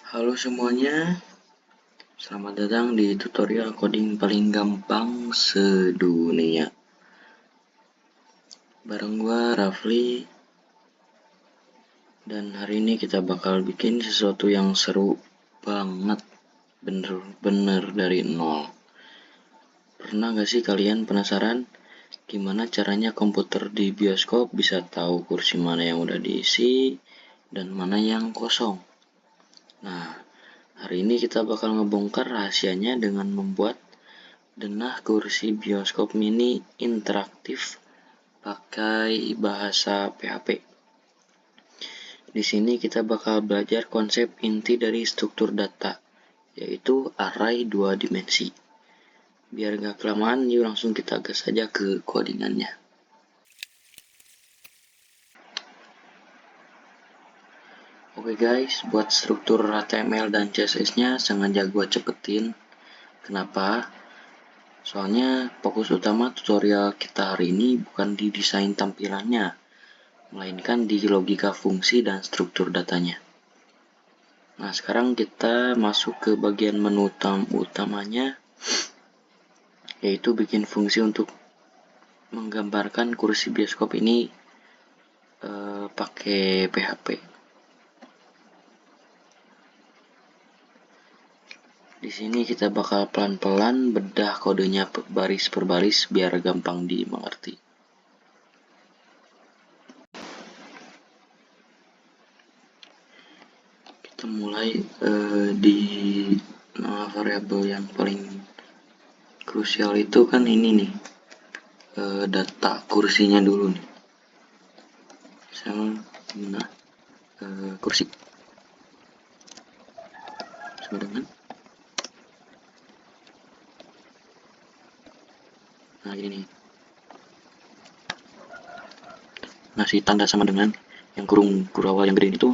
Halo semuanya, selamat datang di tutorial coding paling gampang sedunia. Bareng gua Rafli, dan hari ini kita bakal bikin sesuatu yang seru banget, bener-bener dari nol. Pernah gak sih kalian penasaran gimana caranya komputer di bioskop bisa tahu kursi mana yang udah diisi dan mana yang kosong? Nah, hari ini kita bakal ngebongkar rahasianya dengan membuat denah kursi bioskop mini interaktif pakai bahasa PHP. Di sini kita bakal belajar konsep inti dari struktur data, yaitu array 2 dimensi. Biar gak kelamaan, yuk langsung kita gas saja ke codingannya. Oke guys, buat struktur HTML dan CSS-nya sengaja gua cepetin. Kenapa? Soalnya fokus utama tutorial kita hari ini bukan di desain tampilannya, melainkan di logika fungsi dan struktur datanya. Nah, sekarang kita masuk ke bagian menu utamanya, yaitu bikin fungsi untuk menggambarkan kursi bioskop ini pakai PHP. Di sini kita bakal pelan-pelan bedah kodenya baris per baris biar gampang dimengerti. Kita mulai di variabel yang paling krusial itu kan ini nih, data kursinya dulu nih. Misalnya kursi sama dengan ini nih, ngasih tanda sama dengan yang kurung awal yang gede itu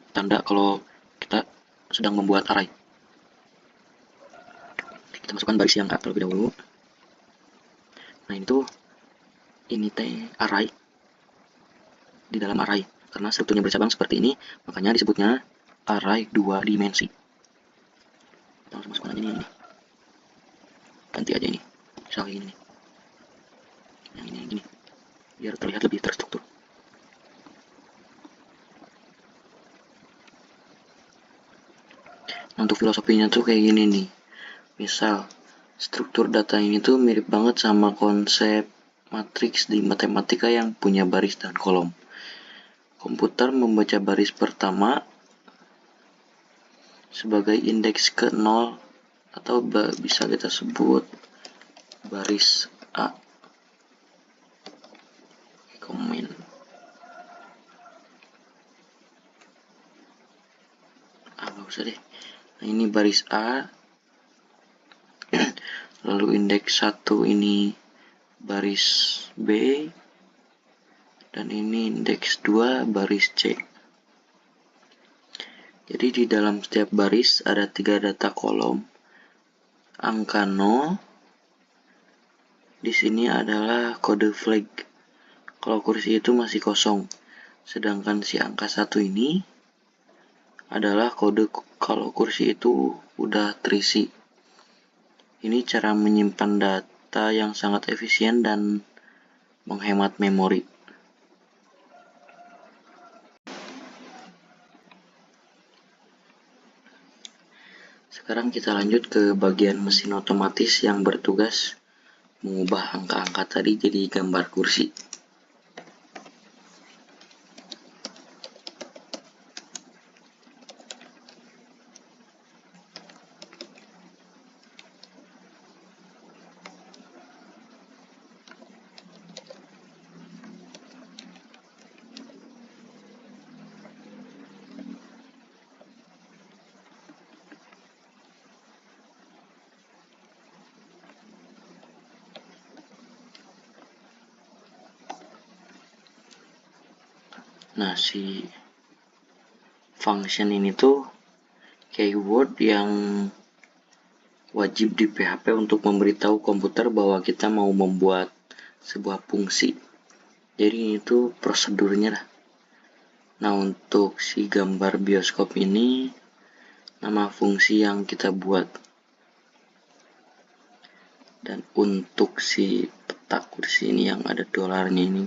tanda kalau kita sedang membuat array. Kita masukkan baris yang A terlebih dahulu. Nah, ini teh array di dalam array. Karena strukturnya bercabang seperti ini, makanya disebutnya array 2 dimensi. Kita langsung masukkan aja ini. Ganti aja ini. Misalnya ini nih. Yang ini gini. Biar terlihat lebih terstruktur. Nah, untuk filosofinya tuh kayak gini nih. Misal, struktur data ini tuh mirip banget sama konsep matriks di matematika yang punya baris dan kolom. Komputer membaca baris pertama sebagai indeks ke 0 atau bisa kita sebut baris A. Komen. Nggak usah deh. Nah, ini baris A. Lalu indeks 1 ini baris B. Dan ini indeks 2 baris C. Jadi di dalam setiap baris ada 3 data kolom. Angka 0 di sini adalah kode flag. Kalau kursi itu masih kosong. Sedangkan si angka 1 ini adalah kode kalau kursi itu udah terisi. Ini cara menyimpan data yang sangat efisien dan menghemat memori. Sekarang kita lanjut ke bagian mesin otomatis yang bertugas mengubah angka-angka tadi jadi gambar kursi. Nah, si function ini tuh keyword yang wajib di PHP untuk memberitahu komputer bahwa kita mau membuat sebuah fungsi. Jadi ini tuh prosedurnya lah. Nah, untuk si gambar bioskop ini nama fungsi yang kita buat. Dan untuk si peta kursi ini yang ada dolarnya ini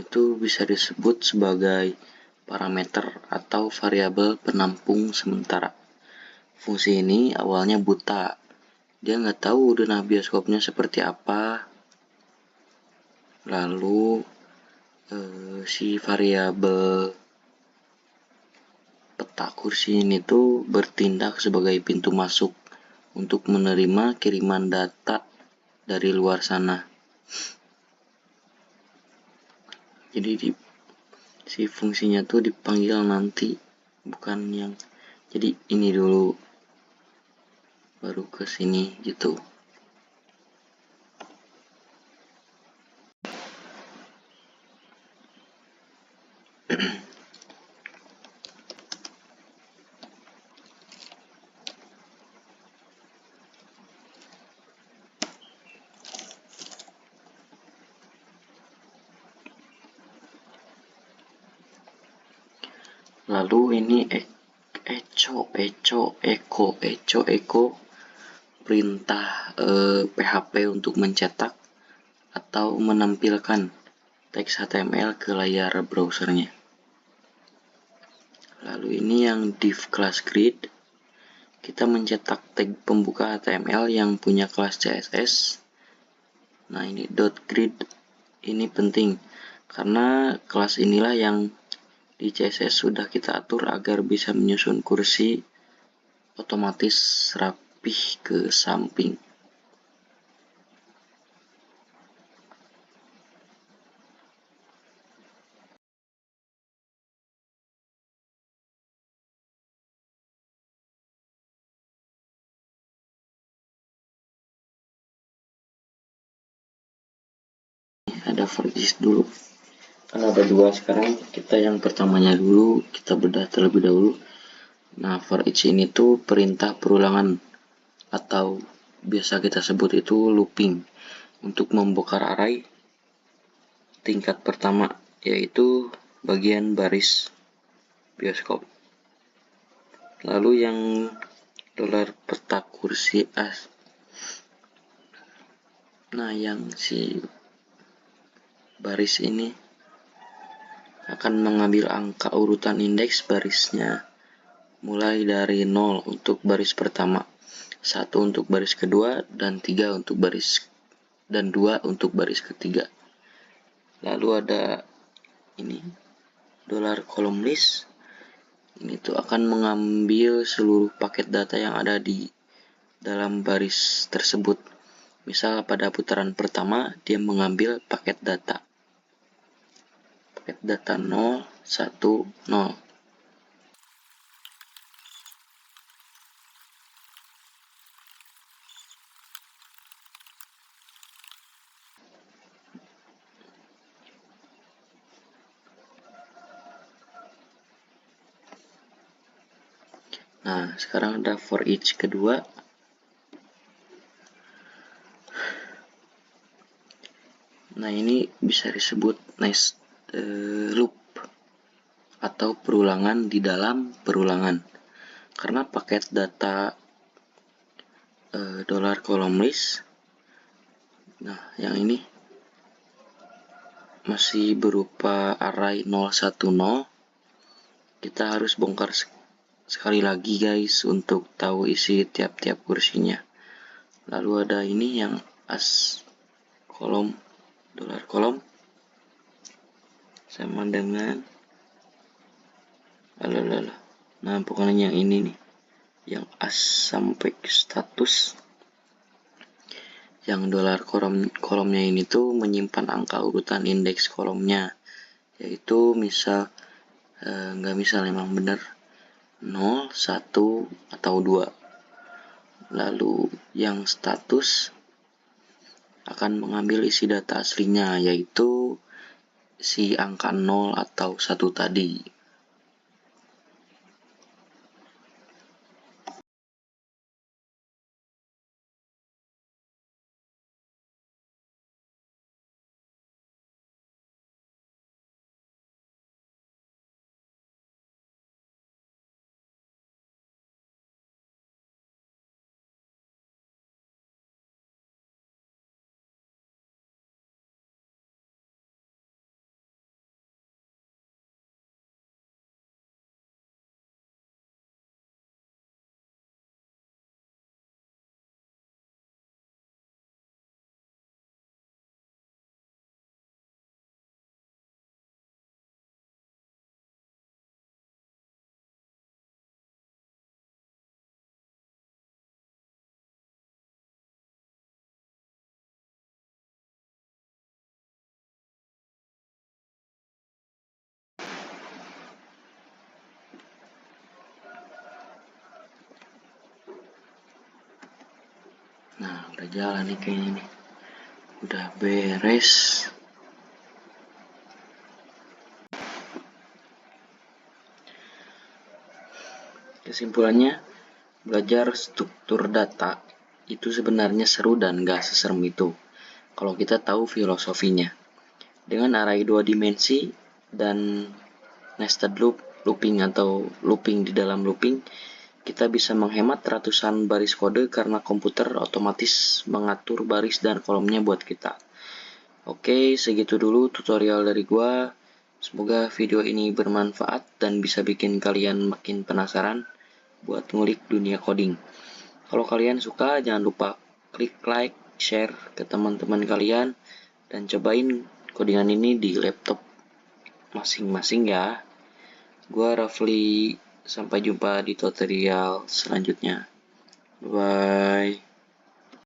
tuh bisa disebut sebagai parameter atau variabel penampung sementara. Fungsi ini awalnya buta. Dia nggak tahu denah bioskopnya seperti apa. Lalu si variabel peta kursi ini tuh bertindak sebagai pintu masuk untuk menerima kiriman data dari luar sana. Jadi si fungsinya tuh dipanggil nanti, bukan yang jadi ini dulu baru ke sini gitu. Lalu ini echo perintah PHP untuk mencetak atau menampilkan teks HTML ke layar browsernya. Lalu ini yang div class grid, kita mencetak tag pembuka HTML yang punya kelas CSS. Nah, ini .grid ini penting karena kelas inilah yang di CSS sudah kita atur agar bisa menyusun kursi otomatis rapih ke samping. Ada for each dulu. Kan ada dua sekarang, kita yang pertamanya dulu, kita bedah terlebih dahulu. Nah, for each ini tuh perintah perulangan atau biasa kita sebut itu looping untuk membongkar array tingkat pertama, yaitu bagian baris bioskop. Lalu yang dolar peta kursi as. Nah, yang si baris ini akan mengambil angka urutan indeks barisnya mulai dari 0 untuk baris pertama, 1 untuk baris kedua, dan 3 untuk baris dan 2 untuk baris ketiga. Lalu ada ini dolar column list. Ini tuh akan mengambil seluruh paket data yang ada di dalam baris tersebut. Misal pada putaran pertama dia mengambil paket data 0, 1, 0. Nah, sekarang ada for each kedua. Nah, ini bisa disebut nice loop atau perulangan di dalam perulangan. Karena paket data dolar column list, nah yang ini masih berupa array 010, kita harus bongkar sekali lagi guys untuk tahu isi tiap-tiap kursinya. Lalu ada ini yang as kolom dolar kolom sama dengan nah pokoknya yang ini nih, yang as sampai status. Yang dolar kolomnya ini tuh menyimpan angka urutan indeks kolomnya, yaitu misal nggak misal emang bener 0, 1, atau 2. Lalu yang status akan mengambil isi data aslinya, yaitu si angka 0 atau 1 tadi. udah jalan nih kayaknya nih, udah beres. Kesimpulannya, belajar struktur data itu sebenarnya seru dan gak seserem itu kalau kita tahu filosofinya. Dengan array 2 dimensi dan nested looping atau looping di dalam looping, kita bisa menghemat ratusan baris kode karena komputer otomatis mengatur baris dan kolomnya buat kita. Oke, segitu dulu tutorial dari gua. Semoga video ini bermanfaat dan bisa bikin kalian makin penasaran buat ngulik dunia coding. Kalau kalian suka, jangan lupa klik like, share ke teman-teman kalian, dan cobain codingan ini di laptop masing-masing ya. Gua Rafli, sampai jumpa di tutorial selanjutnya. Bye.